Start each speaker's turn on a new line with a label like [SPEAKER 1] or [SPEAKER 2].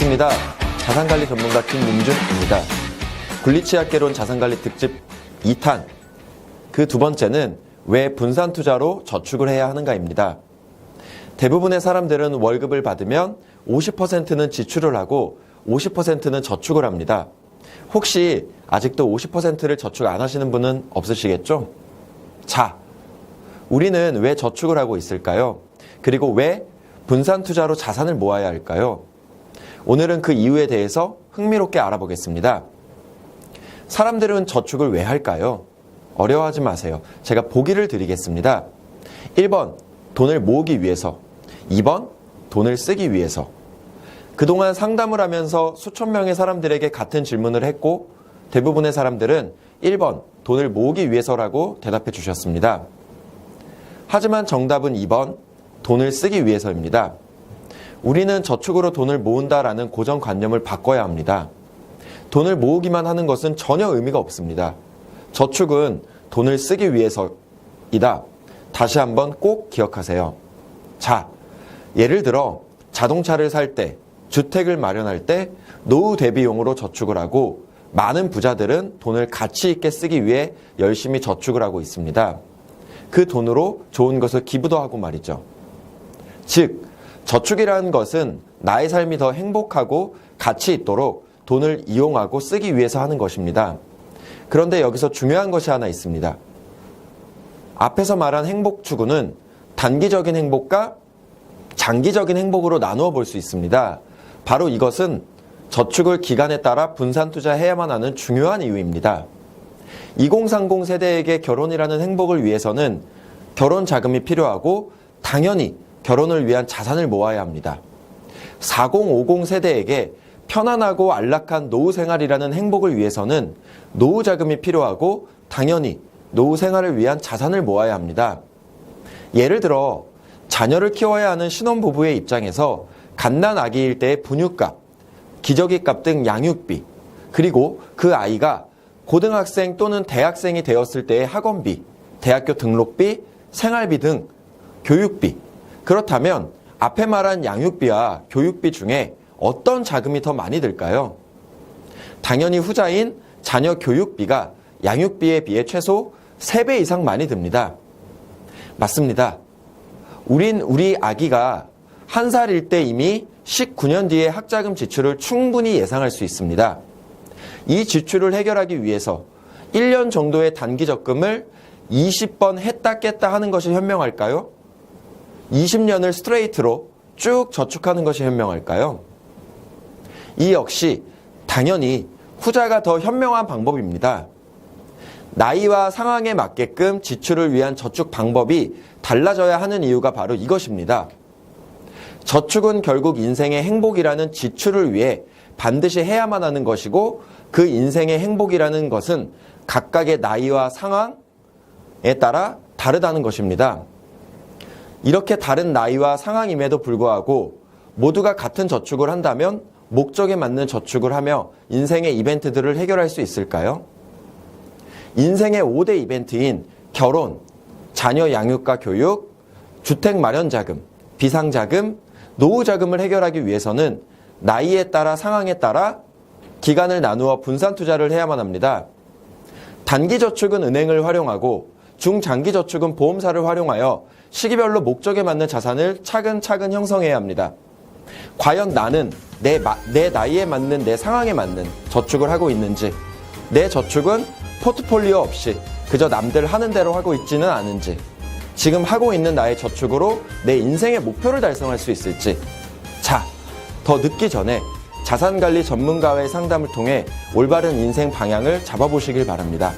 [SPEAKER 1] 반갑습니다. 자산관리 전문가 김민준입니다. 굴리치학개론 자산관리 특집 2탄. 그 두 번째는 왜 분산투자로 저축을 해야 하는가입니다. 대부분의 사람들은 월급을 받으면 50%는 지출을 하고 50%는 저축을 합니다. 혹시 아직도 50%를 저축 안 하시는 분은 없으시겠죠? 자, 우리는 왜 저축을 하고 있을까요? 그리고 왜 분산투자로 자산을 모아야 할까요? 오늘은 그 이유에 대해서 흥미롭게 알아보겠습니다. 사람들은 저축을 왜 할까요? 어려워하지 마세요. 제가 보기를 드리겠습니다. 1번, 돈을 모으기 위해서. 2번, 돈을 쓰기 위해서. 그동안 상담을 하면서 수천 명의 사람들에게 같은 질문을 했고 대부분의 사람들은 1번, 돈을 모으기 위해서라고 대답해 주셨습니다. 하지만 정답은 2번, 돈을 쓰기 위해서입니다. 우리는 저축으로 돈을 모은다라는 고정관념을 바꿔야 합니다. 돈을 모으기만 하는 것은 전혀 의미가 없습니다. 저축은 돈을 쓰기 위해서이다. 다시 한번 꼭 기억하세요. 자, 예를 들어 자동차를 살 때, 주택을 마련할 때 노후 대비용으로 저축을 하고 많은 부자들은 돈을 가치 있게 쓰기 위해 열심히 저축을 하고 있습니다. 그 돈으로 좋은 것을 기부도 하고 말이죠. 즉, 저축이라는 것은 나의 삶이 더 행복하고 가치 있도록 돈을 이용하고 쓰기 위해서 하는 것입니다. 그런데 여기서 중요한 것이 하나 있습니다. 앞에서 말한 행복 추구는 단기적인 행복과 장기적인 행복으로 나누어 볼 수 있습니다. 바로 이것은 저축을 기간에 따라 분산 투자해야만 하는 중요한 이유입니다. 2030 세대에게 결혼이라는 행복을 위해서는 결혼 자금이 필요하고 당연히 결혼을 위한 자산을 모아야 합니다. 4050 세대에게 편안하고 안락한 노후 생활이라는 행복을 위해서는 노후 자금이 필요하고 당연히 노후 생활을 위한 자산을 모아야 합니다. 예를 들어 자녀를 키워야 하는 신혼부부의 입장에서 갓난 아기일 때의 분유값, 기저귀값 등 양육비, 그리고 그 아이가 고등학생 또는 대학생이 되었을 때의 학원비, 대학교 등록비, 생활비 등 교육비. 그렇다면 앞에 말한 양육비와 교육비 중에 어떤 자금이 더 많이 들까요? 당연히 후자인 자녀 교육비가 양육비에 비해 최소 3배 이상 많이 듭니다. 맞습니다. 우리 아기가 1살일 때 이미 19년 뒤에 학자금 지출을 충분히 예상할 수 있습니다. 이 지출을 해결하기 위해서 1년 정도의 단기 적금을 20번 했다 깼다 하는 것이 현명할까요? 20년을 스트레이트로 쭉 저축하는 것이 현명할까요? 이 역시 당연히 후자가 더 현명한 방법입니다. 나이와 상황에 맞게끔 지출을 위한 저축 방법이 달라져야 하는 이유가 바로 이것입니다. 저축은 결국 인생의 행복이라는 지출을 위해 반드시 해야만 하는 것이고 그 인생의 행복이라는 것은 각각의 나이와 상황에 따라 다르다는 것입니다. 이렇게 다른 나이와 상황임에도 불구하고 모두가 같은 저축을 한다면 목적에 맞는 저축을 하며 인생의 이벤트들을 해결할 수 있을까요? 인생의 5대 이벤트인 결혼, 자녀 양육과 교육, 주택 마련 자금, 비상 자금, 노후 자금을 해결하기 위해서는 나이에 따라 상황에 따라 기간을 나누어 분산 투자를 해야만 합니다. 단기 저축은 은행을 활용하고 중장기 저축은 보험사를 활용하여 시기별로 목적에 맞는 자산을 차근차근 형성해야 합니다. 과연 나는 내 나이에 맞는 내 상황에 맞는 저축을 하고 있는지, 내 저축은 포트폴리오 없이 그저 남들 하는 대로 하고 있지는 않은지, 지금 하고 있는 나의 저축으로 내 인생의 목표를 달성할 수 있을지. 자, 더 늦기 전에 자산관리 전문가와의 상담을 통해 올바른 인생 방향을 잡아보시길 바랍니다.